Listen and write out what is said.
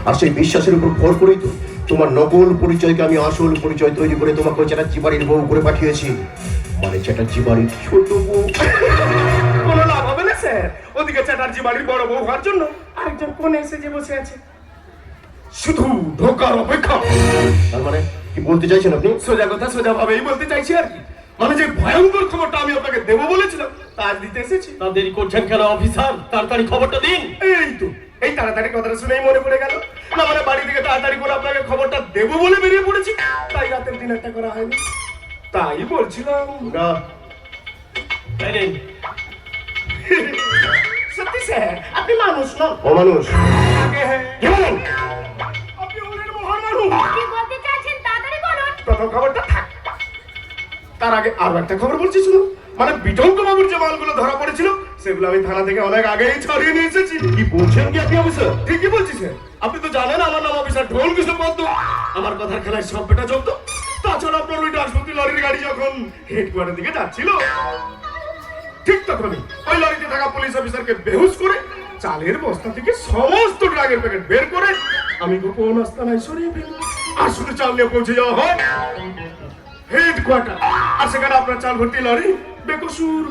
আর সেই বিশ্বাসের উপর ভর করেই তো তোমার নকল পরিচয়কে আমি আসল পরিচয় তৈরি করে তোমাকে চ্যাটার্জি বাড়ির বউ করে পাঠিয়েছি। মানে চ্যাটার্জি বাড়ির ছোট বউ। কোনো লাভ হবে না স্যার, ওদিকে চ্যাটার্জি বাড়ির বড় বউ হওয়ার জন্য আরেকজন কোণে এসে যে বসে আছে, শুধু ঢোকার অপেক্ষা। তার মানে কি বলতে চাইছেন আপনি? সোজা কথা সোজা ভাবেই বলতে চাইছি আর কি। মানে যে ভয়ঙ্কর খবরটা আমি আপনাকে দেবো বলেছিলাম তা আজ দিতে এসেছি। তা দেরি করছেন কেন অফিসার? তাড়াতাড়ি খবরটা দিন। এই তো এই তাড়াতাড়ি কথাটা শুনেই মনে পড়ে গেল। না মানে বাড়ি থেকে তাড়াতাড়ি করে আপনাকে খবরটা দেবো বলে বেরিয়ে পড়েছি, তাই রাতের ডিনারটা করা হয়নি। তাই বলছিলাম না, এই নিন। সত্যি স্যার আপনি মানুষ নন। অমানুষ। আগে হ্যাঁ, কি বলেন? আপনি ওদের মহান মানুষ। কি বলতে চাইছেন তাড়াতাড়ি বলুন। প্রথম খবরটা থাক, তার আগে আরো একটা খবর বলছি শুনুন। মানে বিটঙ্ক বাবুর যে মালগুলো ধরা পড়েছিল সেগুলো আমি থানা থেকে অনেক আগেই ছাড়িয়ে নিয়ে এসেছি। কি বলছেন কি আপনি অফিসার? ঠিকই বলছি স্যার, আপনি তো জানেন আমার নাম অফিসার ঢোল কৃষ্ণ পদ্ম। আমার কথার খেলায় সব বেটা চলতো। তাছাড়া আপনার ওই ডাসপতি লরির গাড়ি যখন হেডকোয়ার্টার দিকে যাচ্ছিল, ঠিক তখনই ওই লরিতে থাকা পুলিশ অফিসারকে বেহুশ করে চালের বস্তা থেকে সমস্ত ড্রাগের প্যাকেট বের করে আমি গোপন আস্তানায় সরিয়ে ফেললাম। আর শুধু চাল নিয়ে পৌঁছে যাওয়া হয় হেডকোয়ার্টার, আর সেখানে আপনার চাল ভর্তি লরি বেকসুর